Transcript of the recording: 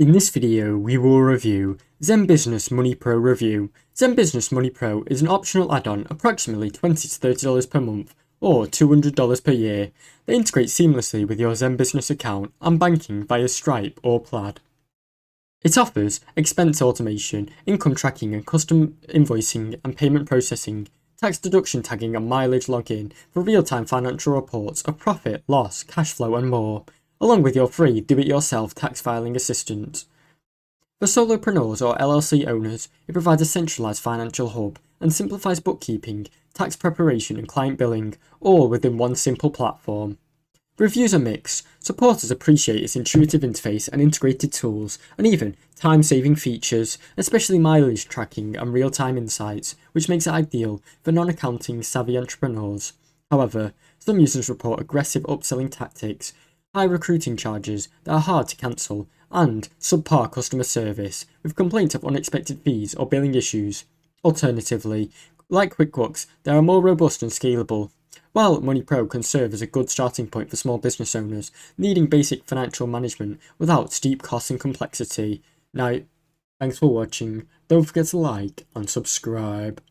In this video, we will review ZenBusiness Money Pro review. ZenBusiness Money Pro is an optional add-on approximately $20 to $30 per month or $200 per year that integrates seamlessly with your ZenBusiness account and banking via Stripe or Plaid. It offers expense automation, income tracking and custom invoicing and payment processing, tax deduction tagging and mileage login for real-time financial reports of profit, loss, cash flow and more, along with your free do-it-yourself tax filing assistant. For solopreneurs or LLC owners, it provides a centralized financial hub and simplifies bookkeeping, tax preparation and client billing, all within one simple platform. Reviews are mixed. Supporters appreciate its intuitive interface and integrated tools, and even time-saving features, especially mileage tracking and real-time insights, which makes it ideal for non-accounting savvy entrepreneurs. However, some users report aggressive upselling tactics, high recruiting charges that are hard to cancel, and subpar customer service, with complaints of unexpected fees or billing issues. Alternatively, like QuickBooks, they are more robust and scalable. While Money Pro can serve as a good starting point for small business owners needing basic financial management without steep costs and complexity. Now, thanks for watching. Don't forget to like and subscribe.